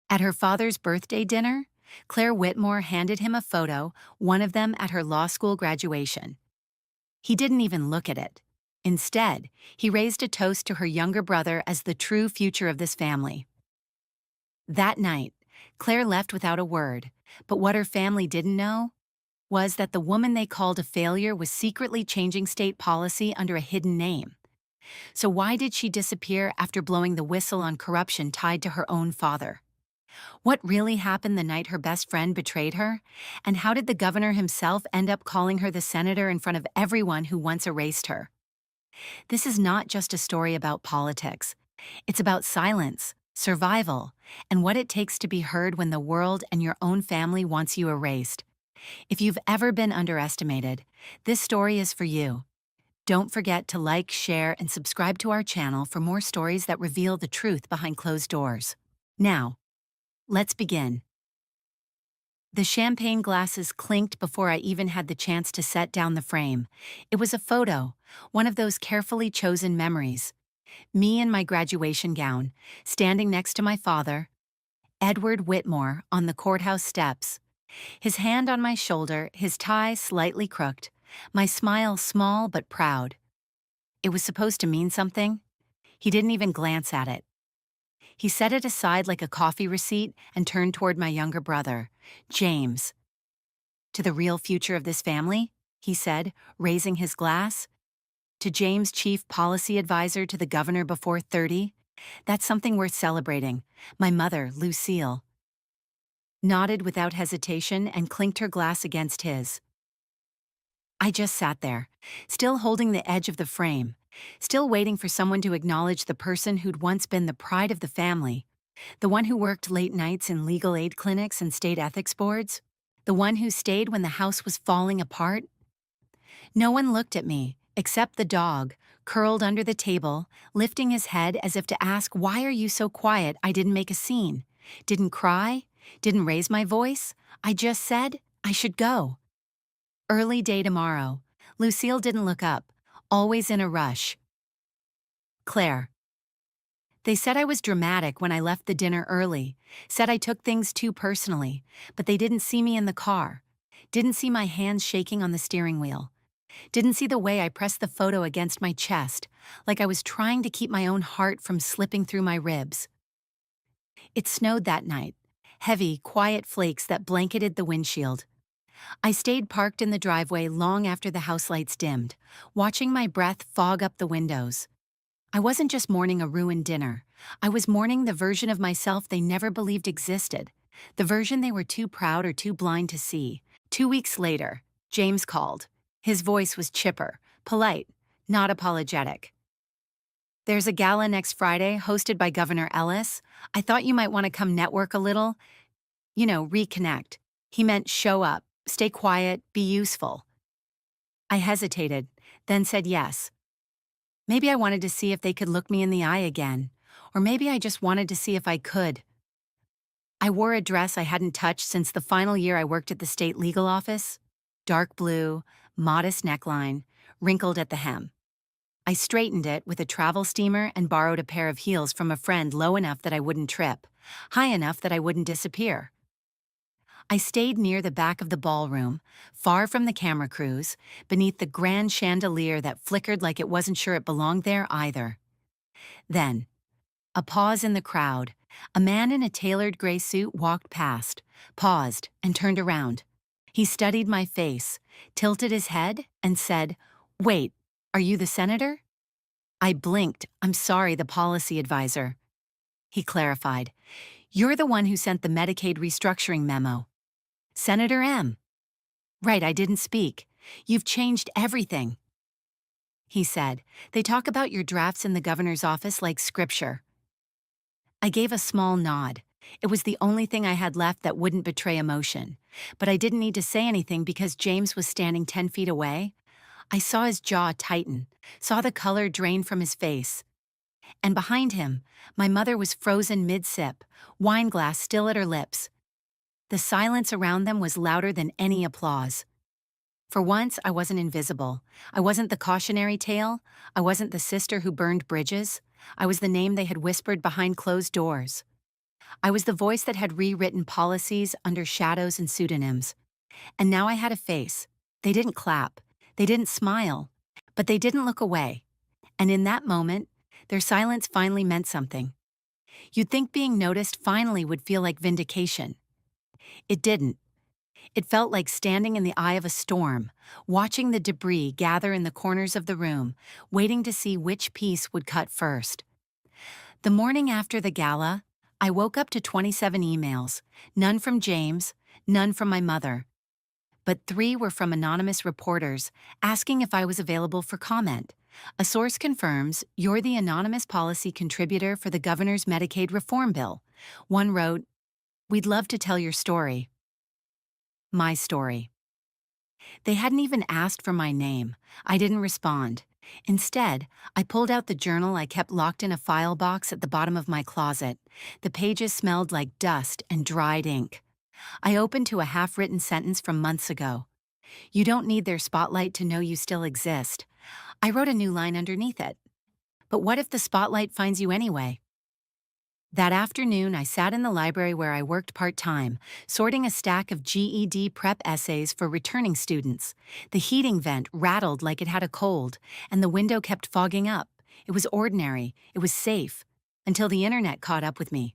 At her father's birthday dinner, Claire Whitmore handed him a photo, one of them at her law school graduation. He didn't even look at it. Instead, he raised a toast to her younger brother as the true future of this family. That night, Claire left without a word, but what her family didn't know was that the woman they called a failure was secretly changing state policy under a hidden name. So why did she disappear after blowing the whistle on corruption tied to her own father? What really happened the night her best friend betrayed her? And how did the governor himself end up calling her the senator in front of everyone who once erased her? This is not just a story about politics. It's about silence, survival, and what it takes to be heard when the world and your own family wants you erased. If you've ever been underestimated, this story is for you. Don't forget to like, share, and subscribe to our channel for more stories that reveal the truth behind closed doors. Now, let's begin. The champagne glasses clinked before I even had the chance to set down the frame. It was a photo, one of those carefully chosen memories. Me in my graduation gown, standing next to my father, Edward Whitmore, on the courthouse steps. His hand on my shoulder, his tie slightly crooked, my smile small but proud. It was supposed to mean something. He didn't even glance at it. He set it aside like a coffee receipt and turned toward my younger brother, James. "To the real future of this family," he said, raising his glass. "To James, chief policy advisor to the governor before 30. That's something worth celebrating. My mother, Lucille." Nodded without hesitation and clinked her glass against his. I just sat there, still holding the edge of the frame, still waiting for someone to acknowledge the person who'd once been the pride of the family, the one who worked late nights in legal aid clinics and state ethics boards, the one who stayed when the house was falling apart. No one looked at me, except the dog, curled under the table, lifting his head as if to ask, "Why are you so quiet? I didn't make a scene. Didn't cry? Didn't raise my voice? I just said I should go." Early day tomorrow. Lucille didn't look up, always in a rush. Claire. They said I was dramatic when I left the dinner early, said I took things too personally, but they didn't see me in the car, didn't see my hands shaking on the steering wheel, didn't see the way I pressed the photo against my chest, like I was trying to keep my own heart from slipping through my ribs. It snowed that night, heavy, quiet flakes that blanketed the windshield. I stayed parked in the driveway long after the house lights dimmed, watching my breath fog up the windows. I wasn't just mourning a ruined dinner. I was mourning the version of myself they never believed existed, the version they were too proud or too blind to see. 2 weeks later, James called. His voice was chipper, polite, not apologetic. "There's a gala next Friday hosted by Governor Ellis. I thought you might want to come network a little. Reconnect." He meant show up, stay quiet, be useful. I hesitated, then said yes. Maybe I wanted to see if they could look me in the eye again, or maybe I just wanted to see if I could. I wore a dress I hadn't touched since the final year I worked at the state legal office. Dark blue, modest neckline, wrinkled at the hem. I straightened it with a travel steamer and borrowed a pair of heels from a friend low enough that I wouldn't trip, high enough that I wouldn't disappear. I stayed near the back of the ballroom, far from the camera crews, beneath the grand chandelier that flickered like it wasn't sure it belonged there either. Then, a pause in the crowd. A man in a tailored gray suit walked past, paused, and turned around. He studied my face, tilted his head, and said, "Wait, are you the senator?" I blinked. "I'm sorry, the policy advisor." He clarified, "You're the one who sent the Medicaid restructuring memo." "Senator M." "Right, I didn't speak. You've changed everything." He said, "They talk about your drafts in the governor's office like scripture." I gave a small nod. It was the only thing I had left that wouldn't betray emotion. But I didn't need to say anything because James was standing 10 feet away. I saw his jaw tighten, saw the color drain from his face. And behind him, my mother was frozen mid-sip, wine glass still at her lips. The silence around them was louder than any applause. For once, I wasn't invisible. I wasn't the cautionary tale. I wasn't the sister who burned bridges. I was the name they had whispered behind closed doors. I was the voice that had rewritten policies under shadows and pseudonyms. And now I had a face. They didn't clap. They didn't smile. But they didn't look away. And in that moment, their silence finally meant something. You'd think being noticed finally would feel like vindication. It didn't. It felt like standing in the eye of a storm, watching the debris gather in the corners of the room, waiting to see which piece would cut first. The morning after the gala, I woke up to 27 emails, none from James, none from my mother. But 3 were from anonymous reporters asking if I was available for comment. A source confirms you're the anonymous policy contributor for the governor's Medicaid reform bill. One wrote, "We'd love to tell your story." My story. They hadn't even asked for my name. I didn't respond. Instead, I pulled out the journal I kept locked in a file box at the bottom of my closet. The pages smelled like dust and dried ink. I opened to a half-written sentence from months ago. "You don't need their spotlight to know you still exist." I wrote a new line underneath it. "But what if the spotlight finds you anyway?" That afternoon, I sat in the library where I worked part-time, sorting a stack of GED prep essays for returning students. The heating vent rattled like it had a cold, and the window kept fogging up. It was ordinary, it was safe, until the internet caught up with me.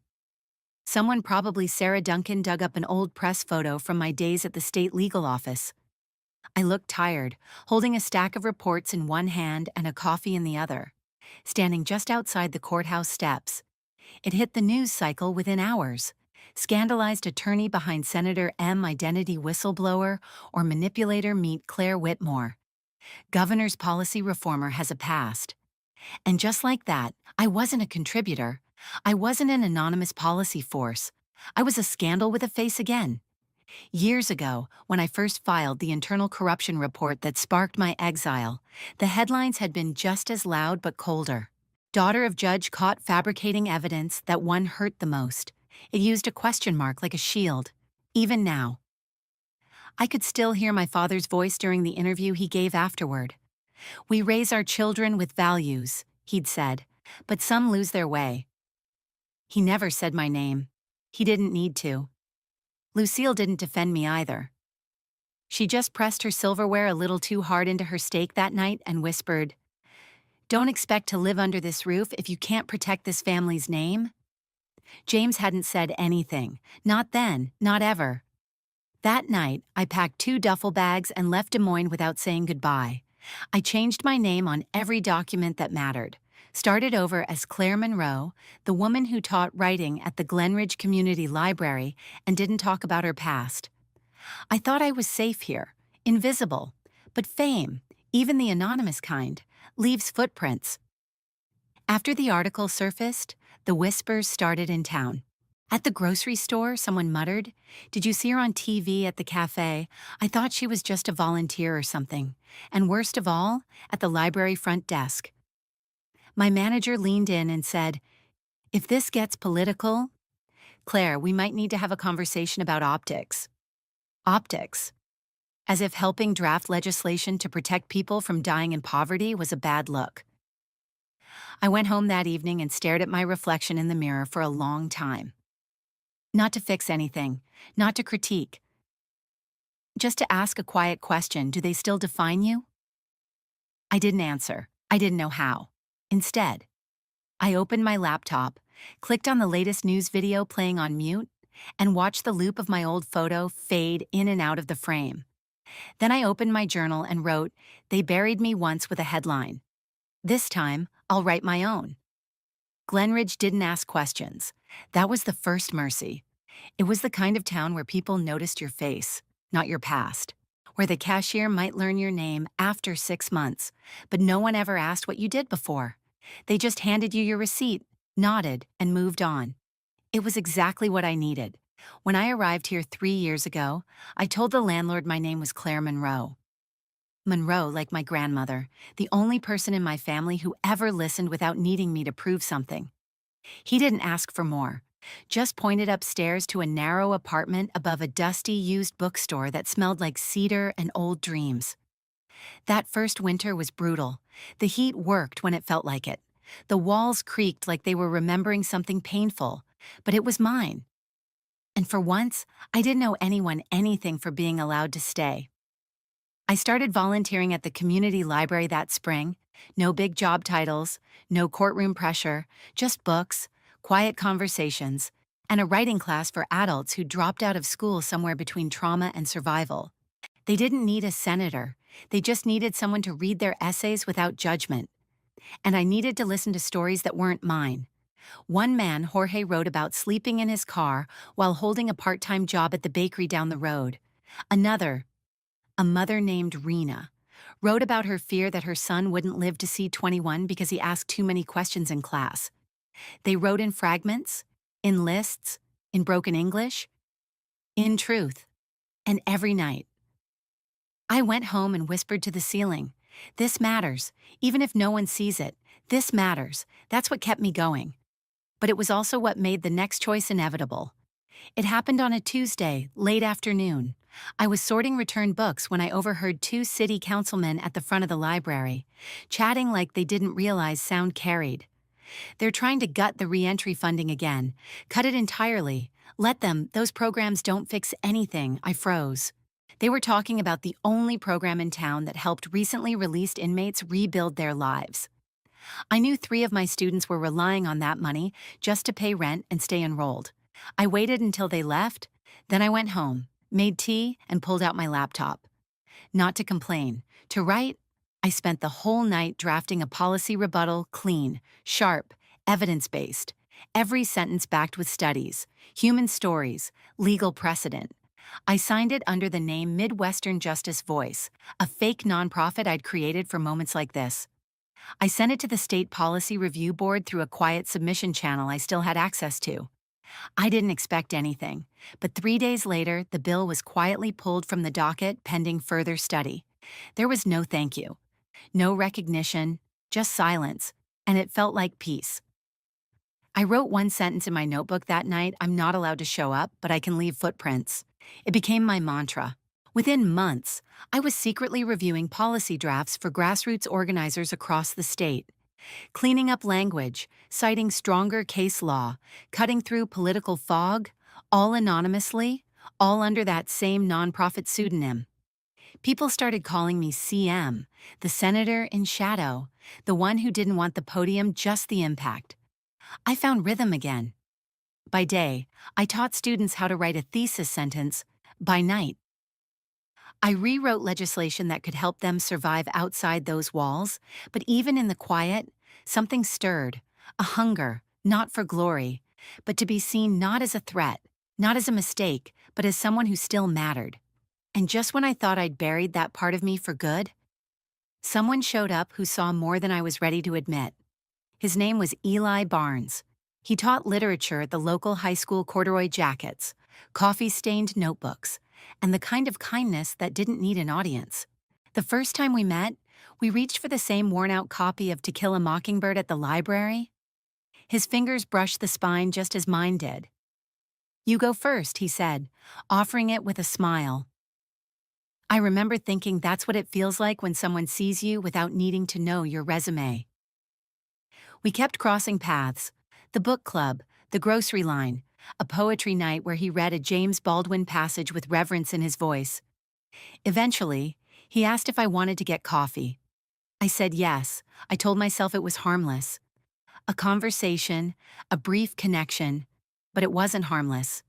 Someone, probably Sarah Duncan, dug up an old press photo from my days at the state legal office. I looked tired, holding a stack of reports in one hand and a coffee in the other. Standing just outside the courthouse steps, it hit the news cycle within hours. Scandalized attorney behind Senator M identity whistleblower or manipulator meet Claire Whitmore. Governor's policy reformer has a past. And just like that, I wasn't a contributor. I wasn't an anonymous policy force. I was a scandal with a face again. Years ago, when I first filed the internal corruption report that sparked my exile, the headlines had been just as loud but colder. Daughter of judge caught fabricating evidence that one hurt the most. It used a question mark like a shield. Even now, I could still hear my father's voice during the interview he gave afterward. "We raise our children with values," he'd said, "but some lose their way." He never said my name. He didn't need to. Lucille didn't defend me either. She just pressed her silverware a little too hard into her steak that night and whispered, "Don't expect to live under this roof if you can't protect this family's name." James hadn't said anything. Not then, not ever. That night, I packed 2 duffel bags and left Des Moines without saying goodbye. I changed my name on every document that mattered. Started over as Claire Monroe, the woman who taught writing at the Glenridge Community Library and didn't talk about her past. I thought I was safe here, invisible, but fame, even the anonymous kind, leaves footprints. After the article surfaced, the whispers started in town. At the grocery store, someone muttered, "Did you see her on TV at the cafe? I thought she was just a volunteer or something." And worst of all, at the library front desk. My manager leaned in and said, "If this gets political, Claire, we might need to have a conversation about optics." Optics. As if helping draft legislation to protect people from dying in poverty was a bad look. I went home that evening and stared at my reflection in the mirror for a long time. Not to fix anything, not to critique. Just to ask a quiet question: do they still define you? I didn't answer. I didn't know how. Instead, I opened my laptop, clicked on the latest news video playing on mute, and watched the loop of my old photo fade in and out of the frame. Then I opened my journal and wrote, "They buried me once," with a headline. This time, I'll write my own. Glenridge didn't ask questions. That was the first mercy. It was the kind of town where people noticed your face, not your past. Where the cashier might learn your name after 6 months, but no one ever asked what you did before. They just handed you your receipt, nodded, and moved on. It was exactly what I needed. When I arrived here 3 years ago, I told the landlord my name was Claire Monroe. Monroe, like my grandmother, the only person in my family who ever listened without needing me to prove something. He didn't ask for more, just pointed upstairs to a narrow apartment above a dusty used bookstore that smelled like cedar and old dreams. That first winter was brutal. The heat worked when it felt like it. The walls creaked like they were remembering something painful, but it was mine. And for once, I didn't owe anyone anything for being allowed to stay. I started volunteering at the community library that spring. No big job titles, no courtroom pressure, just books, quiet conversations, and a writing class for adults who dropped out of school somewhere between trauma and survival. They didn't need a senator. They just needed someone to read their essays without judgment. And I needed to listen to stories that weren't mine. One man, Jorge, wrote about sleeping in his car while holding a part-time job at the bakery down the road. Another, a mother named Rena, wrote about her fear that her son wouldn't live to see 21 because he asked too many questions in class. They wrote in fragments, in lists, in broken English, in truth, and every night. I went home and whispered to the ceiling, "This matters, even if no one sees it. This matters." That's what kept me going. But it was also what made the next choice inevitable. It happened on a Tuesday, late afternoon. I was sorting returned books when I overheard two city councilmen at the front of the library, chatting like they didn't realize sound carried. They're trying to gut the re-entry funding again, cut it entirely. Let them, those programs don't fix anything. I froze. They were talking about the only program in town that helped recently released inmates rebuild their lives. I knew 3 of my students were relying on that money just to pay rent and stay enrolled. I waited until they left, then I went home, made tea, and pulled out my laptop. Not to complain. To write, I spent the whole night drafting a policy rebuttal clean, sharp, evidence-based. Every sentence backed with studies, human stories, legal precedent. I signed it under the name Midwestern Justice Voice, a fake nonprofit I'd created for moments like this. I sent it to the State Policy Review Board through a quiet submission channel I still had access to. I didn't expect anything, but 3 days later, the bill was quietly pulled from the docket pending further study. There was no thank you, no recognition, just silence, and it felt like peace. I wrote one sentence in my notebook that night: "I'm not allowed to show up, but I can leave footprints." It became my mantra. Within months, I was secretly reviewing policy drafts for grassroots organizers across the state, cleaning up language, citing stronger case law, cutting through political fog, all anonymously, all under that same nonprofit pseudonym. People started calling me CM, the senator in shadow, the one who didn't want the podium, just the impact. I found rhythm again. By day, I taught students how to write a thesis sentence. By night, I rewrote legislation that could help them survive outside those walls, but even in the quiet, something stirred, a hunger, not for glory, but to be seen not as a threat, not as a mistake, but as someone who still mattered. And just when I thought I'd buried that part of me for good, someone showed up who saw more than I was ready to admit. His name was Eli Barnes. He taught literature at the local high school. Corduroy jackets, coffee-stained notebooks, and the kind of kindness that didn't need an audience. The first time we met, we reached for the same worn-out copy of To Kill a Mockingbird at the library. His fingers brushed the spine just as mine did. "You go first," he said, offering it with a smile. I remember thinking that's what it feels like when someone sees you without needing to know your resume. We kept crossing paths: the book club, the grocery line, a poetry night where he read a James Baldwin passage with reverence in his voice. Eventually, he asked if I wanted to get coffee. I said yes. I told myself it was harmless. A conversation, a brief connection, but it wasn't harmless.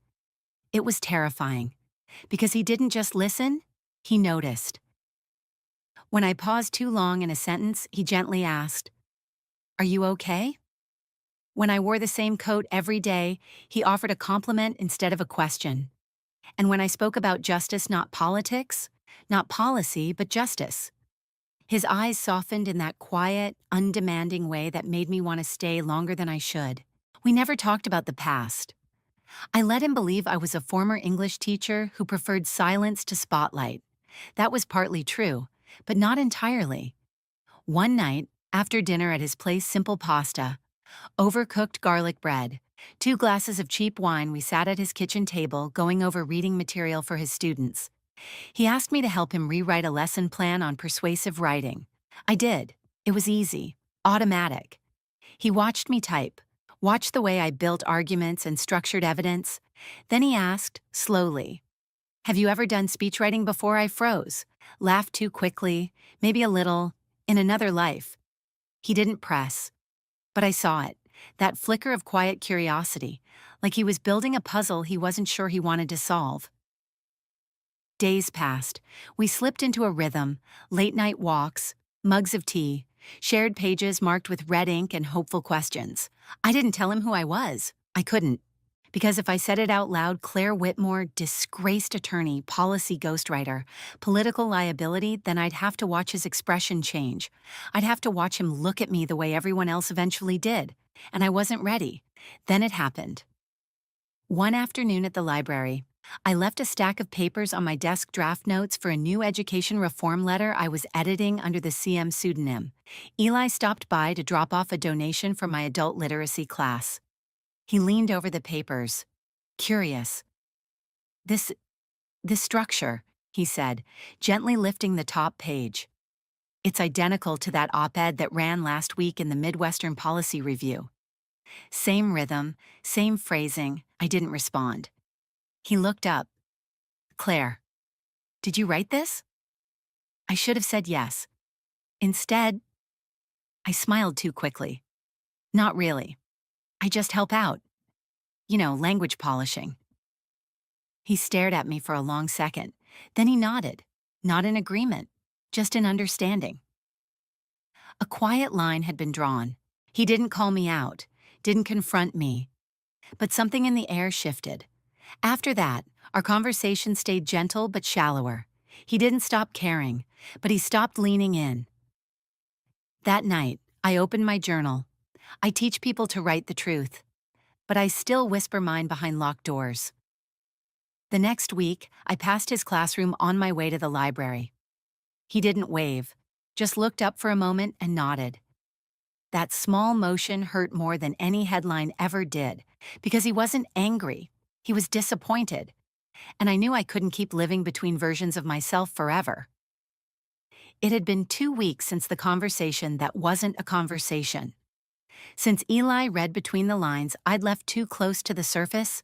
It was terrifying, because he didn't just listen, he noticed. When I paused too long in a sentence, he gently asked, "Are you okay?" When I wore the same coat every day, he offered a compliment instead of a question. And when I spoke about justice, not politics, not policy, but justice, his eyes softened in that quiet, undemanding way that made me want to stay longer than I should. We never talked about the past. I let him believe I was a former English teacher who preferred silence to spotlight. That was partly true, but not entirely. One night, after dinner at his place, simple pasta, overcooked garlic bread, 2 glasses of cheap wine, we sat at his kitchen table going over reading material for his students. He asked me to help him rewrite a lesson plan on persuasive writing. I did. It was easy, automatic. He watched me type, watched the way I built arguments and structured evidence. Then he asked, slowly, "Have you ever done speechwriting before?" I froze, laughed too quickly, maybe a little, in another life. He didn't press, but I saw it, that flicker of quiet curiosity, like he was building a puzzle he wasn't sure he wanted to solve. Days passed. We slipped into a rhythm, late-night walks, mugs of tea, shared pages marked with red ink and hopeful questions. I didn't tell him who I was. I couldn't. Because if I said it out loud, Claire Whitmore, disgraced attorney, policy ghostwriter, political liability, then I'd have to watch his expression change. I'd have to watch him look at me the way everyone else eventually did. And I wasn't ready. Then it happened. One afternoon at the library, I left a stack of papers on my desk, draft notes for a new education reform letter I was editing under the CM pseudonym. Eli stopped by to drop off a donation for my adult literacy class. He leaned over the papers, curious. This structure," he said, gently lifting the top page. "It's identical to that op-ed that ran last week in the Midwestern Policy Review." Same rhythm, same phrasing. I didn't respond. He looked up. "Claire, did you write this?" I should have said yes. Instead, I smiled too quickly. "Not really. I just help out. Language polishing." He stared at me for a long second. Then he nodded. Not in agreement, just in understanding. A quiet line had been drawn. He didn't call me out, didn't confront me. But something in the air shifted. After that, our conversation stayed gentle but shallower. He didn't stop caring, but he stopped leaning in. That night, I opened my journal. I teach people to write the truth, but I still whisper mine behind locked doors. The next week, I passed his classroom on my way to the library. He didn't wave, just looked up for a moment and nodded. That small motion hurt more than any headline ever did, because he wasn't angry. He was disappointed, and I knew I couldn't keep living between versions of myself forever. It had been 2 weeks since the conversation that wasn't a conversation. Since Eli read between the lines I'd left too close to the surface.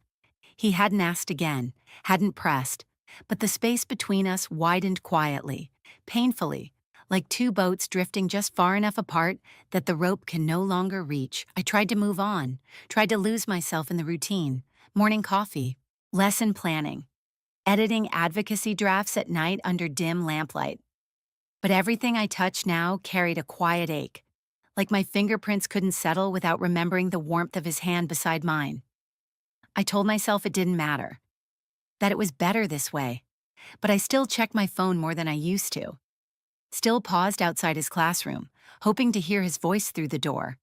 He hadn't asked again, hadn't pressed, but the space between us widened quietly, painfully, like two boats drifting just far enough apart that the rope can no longer reach. I tried to move on, tried to lose myself in the routine, morning coffee, lesson planning, editing advocacy drafts at night under dim lamplight. But everything I touched now carried a quiet ache, like my fingerprints couldn't settle without remembering the warmth of his hand beside mine. I told myself it didn't matter, that it was better this way, but I still checked my phone more than I used to. Still paused outside his classroom, hoping to hear his voice through the door.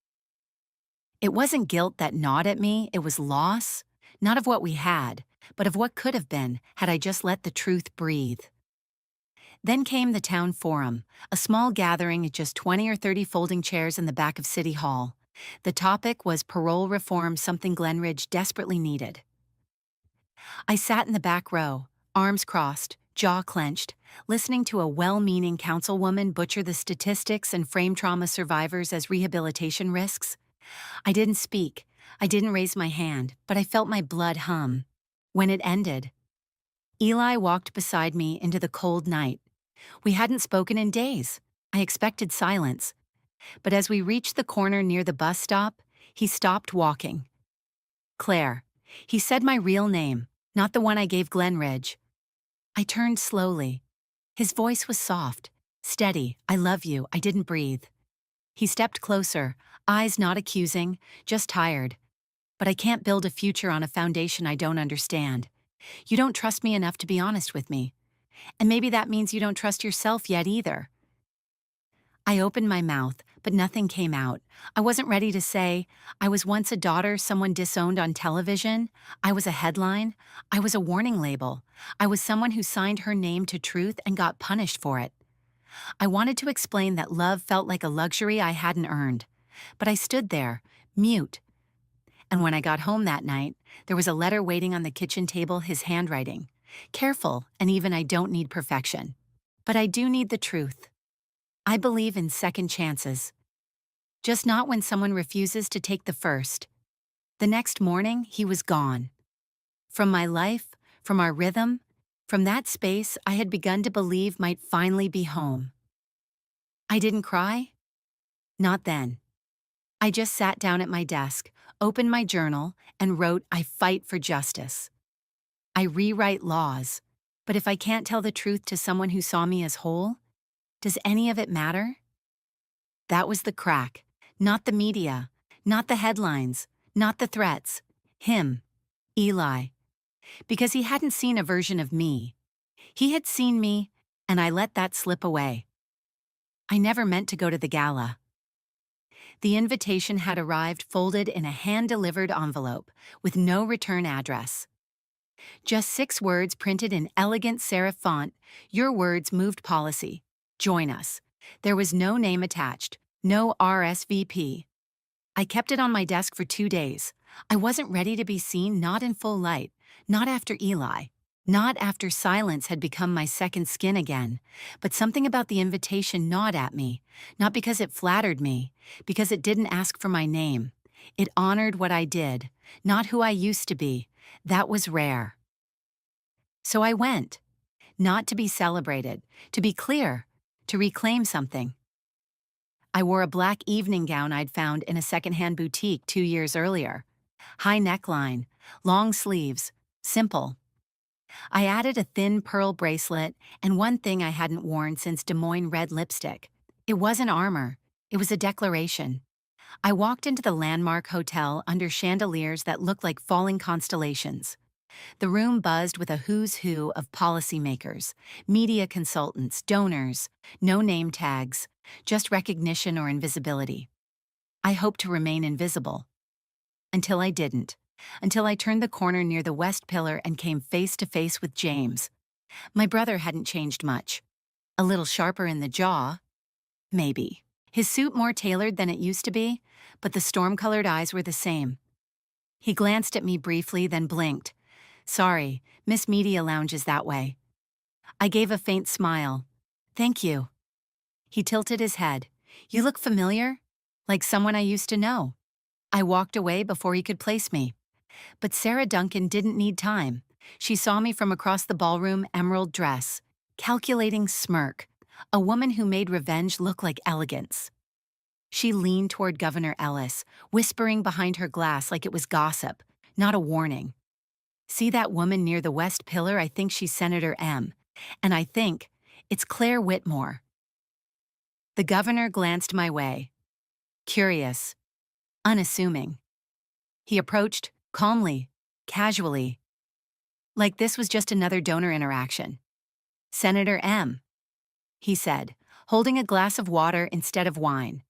It wasn't guilt that gnawed at me, it was loss, not of what we had, but of what could have been had I just let the truth breathe. Then came the town forum, a small gathering at just 20 or 30 folding chairs in the back of City Hall. The topic was parole reform, something Glenridge desperately needed. I sat in the back row, arms crossed, jaw clenched, listening to a well-meaning councilwoman butcher the statistics and frame trauma survivors as rehabilitation risks. I didn't speak, I didn't raise my hand, but I felt my blood hum. When it ended, Eli walked beside me into the cold night. We hadn't spoken in days. I expected silence. But as we reached the corner near the bus stop, he stopped walking. "Claire." He said my real name, not the one I gave Glenridge. I turned slowly. His voice was soft, steady. "I love you." I didn't breathe. He stepped closer, eyes not accusing, just tired. "But I can't build a future on a foundation I don't understand. You don't trust me enough to be honest with me. And maybe that means you don't trust yourself yet either." I opened my mouth, but nothing came out. I wasn't ready to say, I was once a daughter someone disowned on television. I was a headline. I was a warning label. I was someone who signed her name to truth and got punished for it. I wanted to explain that love felt like a luxury I hadn't earned. But I stood there, mute. And when I got home that night, there was a letter waiting on the kitchen table, his handwriting. Careful, and even I don't need perfection. But I do need the truth. I believe in second chances. Just not when someone refuses to take the first. The next morning, he was gone. From my life, from our rhythm, from that space I had begun to believe might finally be home. I didn't cry? Not then. I just sat down at my desk, opened my journal, and wrote, "I fight for justice. I rewrite laws, but if I can't tell the truth to someone who saw me as whole, does any of it matter?" That was the crack. Not the media, not the headlines, not the threats. Him, Eli. Because he hadn't seen a version of me. He had seen me, and I let that slip away. I never meant to go to the gala. The invitation had arrived folded in a hand-delivered envelope with no return address. Just 6 words printed in elegant serif font, "Your words moved policy. Join us." There was no name attached, no RSVP. I kept it on my desk for 2 days. I wasn't ready to be seen, not in full light, not after Eli, not after silence had become my second skin again, but something about the invitation gnawed at me, not because it flattered me, because it didn't ask for my name. It honored what I did, not who I used to be. That was rare. So I went, not to be celebrated, to be clear, to reclaim something. I wore a black evening gown I'd found in a secondhand boutique 2 years earlier. High neckline, long sleeves, simple. I added a thin pearl bracelet and one thing I hadn't worn since Des Moines red lipstick. It wasn't armor, it was a declaration. I walked into the landmark hotel under chandeliers that looked like falling constellations. The room buzzed with a who's who of policymakers, media consultants, donors, no name tags, just recognition or invisibility. I hoped to remain invisible. Until I didn't. Until I turned the corner near the West Pillar and came face to face with James. My brother hadn't changed much. A little sharper in the jaw. Maybe. His suit more tailored than it used to be, but the storm-colored eyes were the same. He glanced at me briefly, then blinked. "Sorry, Miss Media Lounge is that way." I gave a faint smile. "Thank you." He tilted his head. "You look familiar, like someone I used to know." I walked away before he could place me. But Sarah Duncan didn't need time. She saw me from across the ballroom, emerald dress, calculating smirk, a woman who made revenge look like elegance. She leaned toward Governor Ellis, whispering behind her glass like it was gossip, not a warning. "See that woman near the West Pillar? I think she's Senator M. And I think it's Claire Whitmore." The governor glanced my way. Curious, unassuming. He approached, calmly, casually, like this was just another donor interaction. "Senator M," he said, holding a glass of water instead of wine.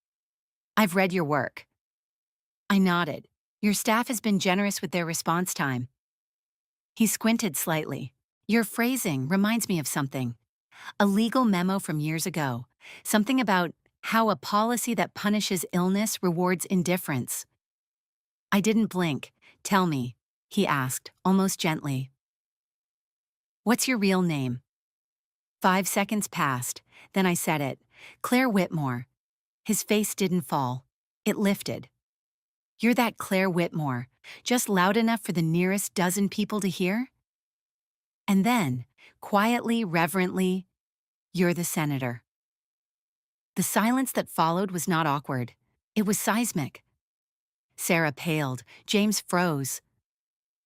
"I've read your work." I nodded. "Your staff has been generous with their response time." He squinted slightly. "Your phrasing reminds me of something. A legal memo from years ago. Something about how a policy that punishes illness rewards indifference." I didn't blink. "Tell me," he asked, almost gently. "What's your real name?" 5 seconds passed, then I said it. "Claire Whitmore." His face didn't fall. It lifted. "You're that Claire Whitmore, just loud enough for the nearest dozen people to hear?" And then, quietly, reverently, "You're the senator." The silence that followed was not awkward. It was seismic. Sarah paled. James froze.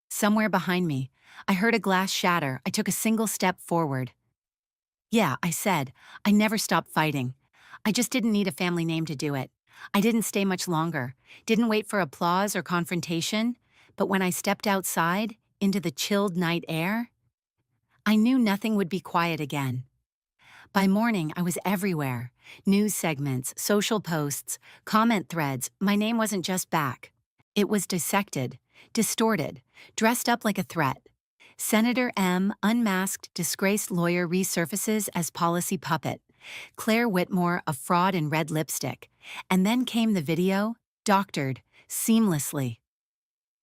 Somewhere behind me, I heard a glass shatter. I took a single step forward. "Yeah," I said. "I never stopped fighting. I just didn't need a family name to do it. I didn't stay much longer, didn't wait for applause or confrontation, but when I stepped outside, into the chilled night air, I knew nothing would be quiet again." By morning, I was everywhere. News segments, social posts, comment threads. My name wasn't just back. It was dissected, distorted, dressed up like a threat. Senator M, unmasked, disgraced lawyer, resurfaces as policy puppet. Claire Whitmore, a fraud in red lipstick. And then came the video, doctored, seamlessly.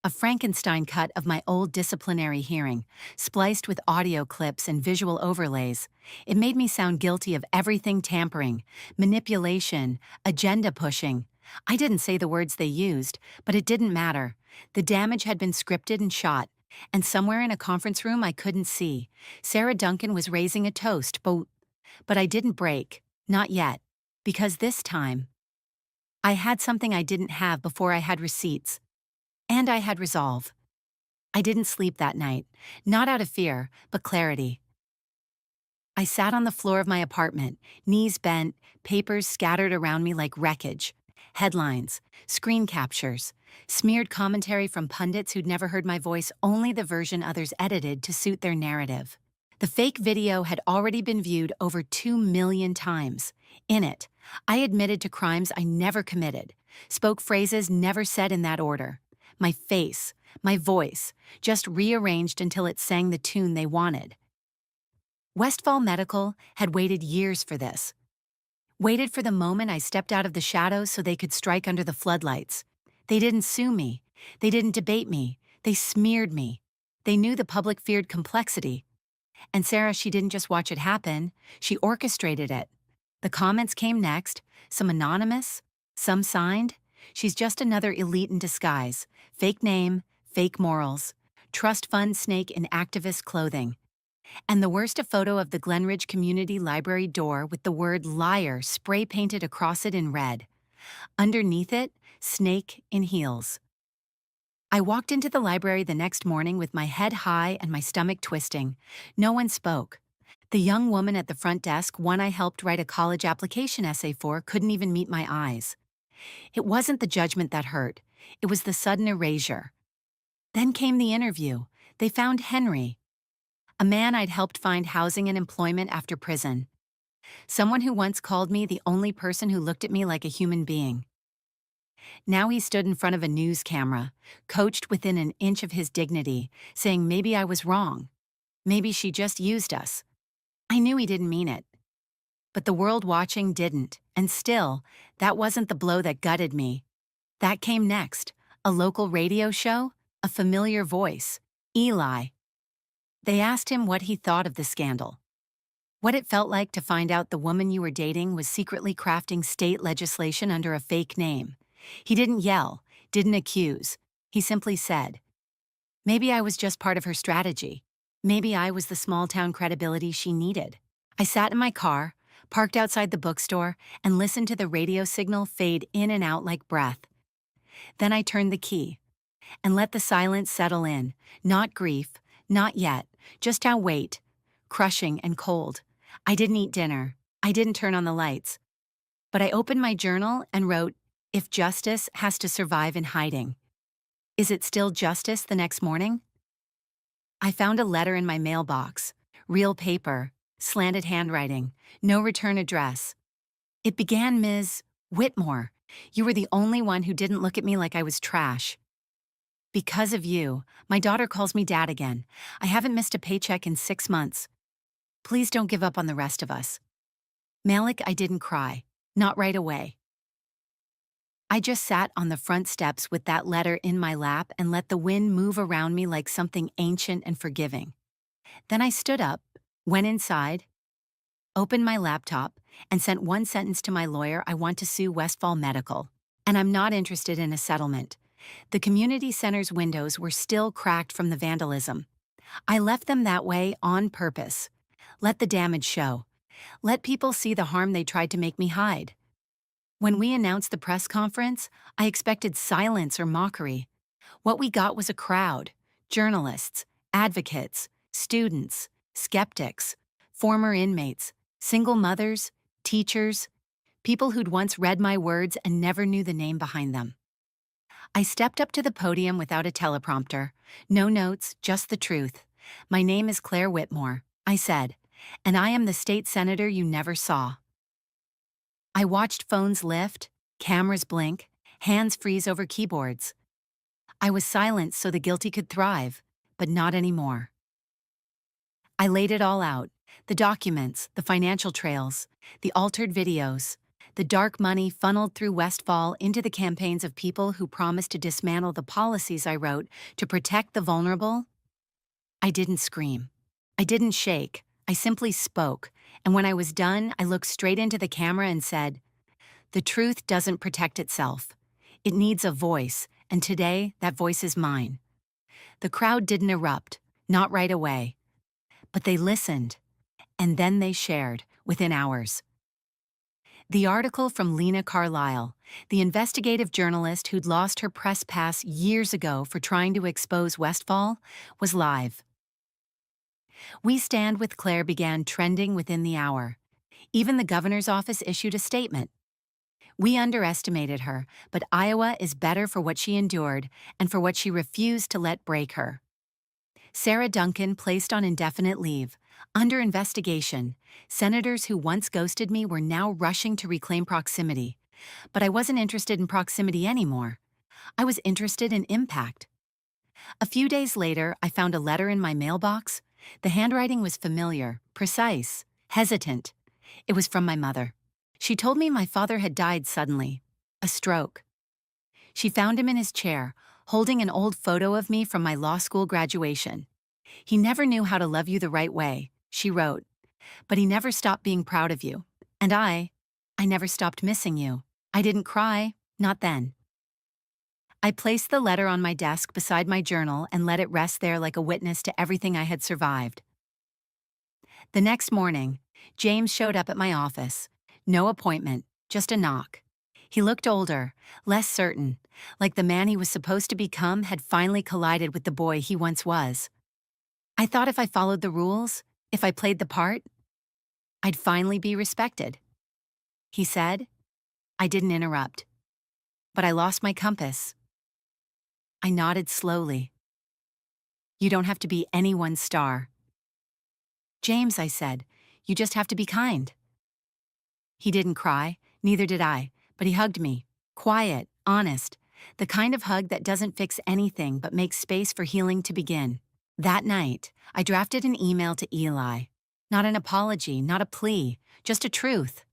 A Frankenstein cut of my old disciplinary hearing, spliced with audio clips and visual overlays. It made me sound guilty of everything: tampering, manipulation, agenda pushing. I didn't say the words they used, but it didn't matter. The damage had been scripted and shot, and somewhere in a conference room I couldn't see, Sarah Duncan was raising a toast, but I didn't break. Not yet. Because this time, I had something I didn't have before I had receipts. And I had resolve. I didn't sleep that night, not out of fear, but clarity. I sat on the floor of my apartment, knees bent, papers scattered around me like wreckage. Headlines, screen captures, smeared commentary from pundits who'd never heard my voice, only the version others edited to suit their narrative. The fake video had already been viewed over 2 million times. In it, I admitted to crimes I never committed, spoke phrases never said in that order. My face, my voice, just rearranged until it sang the tune they wanted. Westfall Medical had waited years for this. Waited for the moment I stepped out of the shadows so they could strike under the floodlights. They didn't sue me. They didn't debate me. They smeared me. They knew the public feared complexity. And Sarah, she didn't just watch it happen, she orchestrated it. The comments came next, some anonymous, some signed. She's just another elite in disguise. Fake name, fake morals. Trust fund snake in activist clothing. And the worst, a photo of the Glenridge Community Library door with the word liar spray painted across it in red. Underneath it, snake in heels. I walked into the library the next morning with my head high and my stomach twisting. No one spoke. The young woman at the front desk, one I helped write a college application essay for, couldn't even meet my eyes. It wasn't the judgment that hurt. It was the sudden erasure. Then came the interview. They found Henry, a man I'd helped find housing and employment after prison. Someone who once called me the only person who looked at me like a human being. Now he stood in front of a news camera, coached within an inch of his dignity, saying maybe I was wrong. Maybe she just used us. I knew he didn't mean it. But the world watching didn't, and still, that wasn't the blow that gutted me. That came next, a local radio show, a familiar voice, Eli. They asked him what he thought of the scandal. What it felt like to find out the woman you were dating was secretly crafting state legislation under a fake name. He didn't yell, didn't accuse. He simply said, maybe I was just part of her strategy. Maybe I was the small-town credibility she needed. I sat in my car, parked outside the bookstore, and listened to the radio signal fade in and out like breath. Then I turned the key and let the silence settle in. Not grief, not yet, just our weight, crushing and cold. I didn't eat dinner. I didn't turn on the lights. But I opened my journal and wrote, if justice has to survive in hiding, is it still justice the next morning? I found a letter in my mailbox, real paper, slanted handwriting, no return address. It began, Ms. Whitmore, you were the only one who didn't look at me like I was trash. Because of you, my daughter calls me dad again. I haven't missed a paycheck in 6 months. Please don't give up on the rest of us. Malik, I didn't cry. Not right away. I just sat on the front steps with that letter in my lap and let the wind move around me like something ancient and forgiving. Then I stood up, went inside, opened my laptop, and sent one sentence to my lawyer: I want to sue Westfall Medical. And I'm not interested in a settlement. The community center's windows were still cracked from the vandalism. I left them that way on purpose. Let the damage show. Let people see the harm they tried to make me hide. When we announced the press conference, I expected silence or mockery. What we got was a crowd: journalists, advocates, students, skeptics, former inmates, single mothers, teachers, people who'd once read my words and never knew the name behind them. I stepped up to the podium without a teleprompter. No notes, just the truth. My name is Claire Whitmore, I said, and I am the state senator you never saw. I watched phones lift, cameras blink, hands freeze over keyboards. I was silenced so the guilty could thrive, but not anymore. I laid it all out: the documents, the financial trails, the altered videos, the dark money funneled through Westfall into the campaigns of people who promised to dismantle the policies I wrote to protect the vulnerable. I didn't scream. I didn't shake. I simply spoke, and when I was done, I looked straight into the camera and said, The truth doesn't protect itself. It needs a voice, and today that voice is mine. The crowd didn't erupt, not right away, but they listened, and then they shared, within hours. The article from Lena Carlisle, the investigative journalist who'd lost her press pass years ago for trying to expose Westfall, was live. We Stand with Claire began trending within the hour. Even the governor's office issued a statement. We underestimated her, but Iowa is better for what she endured and for what she refused to let break her. Sarah Duncan placed on indefinite leave. Under investigation, senators who once ghosted me were now rushing to reclaim proximity. But I wasn't interested in proximity anymore. I was interested in impact. A few days later, I found a letter in my mailbox. The handwriting was familiar, precise, hesitant. It was from my mother. She told me my father had died suddenly. A stroke. She found him in his chair, holding an old photo of me from my law school graduation. He never knew how to love you the right way, she wrote, but he never stopped being proud of you. And I never stopped missing you. I didn't cry, not then. I placed the letter on my desk beside my journal and let it rest there like a witness to everything I had survived. The next morning, James showed up at my office. No appointment, just a knock. He looked older, less certain, like the man he was supposed to become had finally collided with the boy he once was. I thought if I followed the rules, if I played the part, I'd finally be respected. He said. I didn't interrupt. But I lost my compass. I nodded slowly. You don't have to be anyone's star. James, I said, you just have to be kind. He didn't cry, neither did I, but he hugged me. Quiet, honest, the kind of hug that doesn't fix anything but makes space for healing to begin. That night, I drafted an email to Eli. Not an apology, not a plea, just a truth.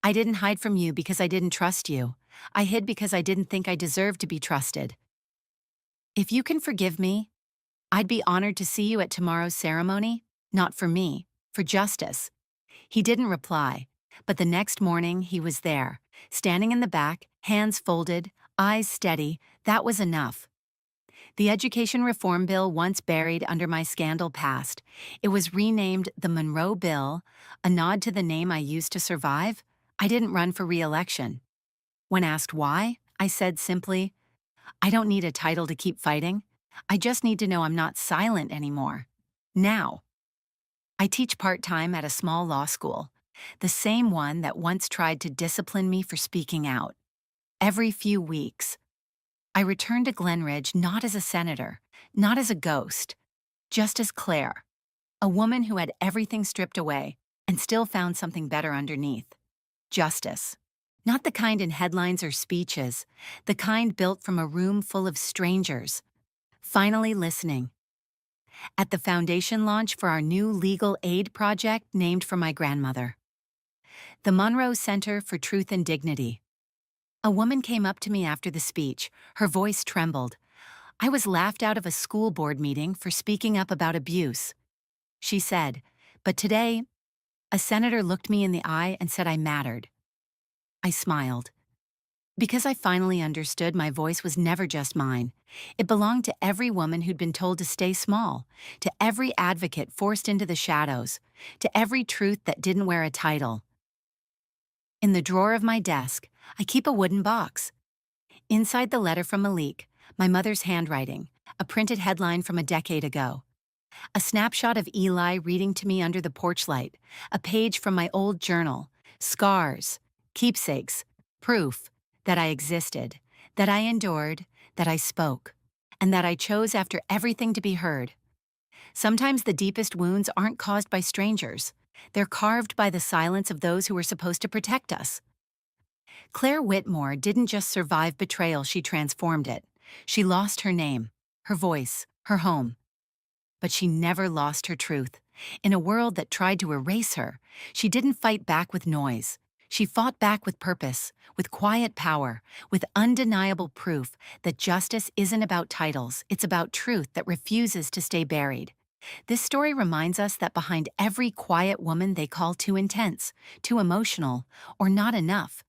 I didn't hide from you because I didn't trust you. I hid because I didn't think I deserved to be trusted. If you can forgive me, I'd be honored to see you at tomorrow's ceremony, not for me, for justice. He didn't reply, but the next morning he was there, standing in the back, hands folded, eyes steady. That was enough. The education reform bill once buried under my scandal passed. It was renamed the Monroe Bill, a nod to the name I used to survive. I didn't run for re-election. When asked why, I said simply, I don't need a title to keep fighting. I just need to know I'm not silent anymore. Now. I teach part-time at a small law school, the same one that once tried to discipline me for speaking out. Every few weeks, I returned to Glenridge not as a senator, not as a ghost, just as Claire, a woman who had everything stripped away and still found something better underneath. Justice. Not the kind in headlines or speeches, the kind built from a room full of strangers. Finally listening. At the foundation launch for our new legal aid project named for my grandmother. The Monroe Center for Truth and Dignity. A woman came up to me after the speech. Her voice trembled. I was laughed out of a school board meeting for speaking up about abuse. She said, but today, a senator looked me in the eye and said I mattered. I smiled. Because I finally understood my voice was never just mine. It belonged to every woman who'd been told to stay small, to every advocate forced into the shadows, to every truth that didn't wear a title. In the drawer of my desk, I keep a wooden box. Inside the letter from Malik, my mother's handwriting, a printed headline from a decade ago. A snapshot of Eli reading to me under the porch light, a page from my old journal, scars, keepsakes, proof that I existed, that I endured, that I spoke, and that I chose after everything to be heard. Sometimes the deepest wounds aren't caused by strangers. They're carved by the silence of those who were supposed to protect us. Claire Whitmore didn't just survive betrayal, she transformed it. She lost her name, her voice, her home. But she never lost her truth. In a world that tried to erase her, she didn't fight back with noise. She fought back with purpose, with quiet power, with undeniable proof that justice isn't about titles, it's about truth that refuses to stay buried. This story reminds us that behind every quiet woman they call too intense, too emotional, or not enough,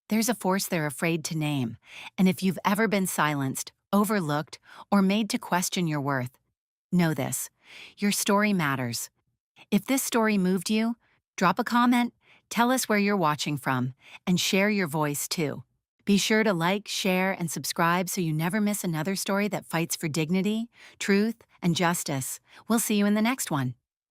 There's a force they're afraid to name, and if you've ever been silenced, overlooked, or made to question your worth, know this: your story matters. If this story moved you, drop a comment, tell us where you're watching from, and share your voice too. Be sure to like, share, and subscribe so you never miss another story that fights for dignity, truth, and justice. We'll see you in the next one.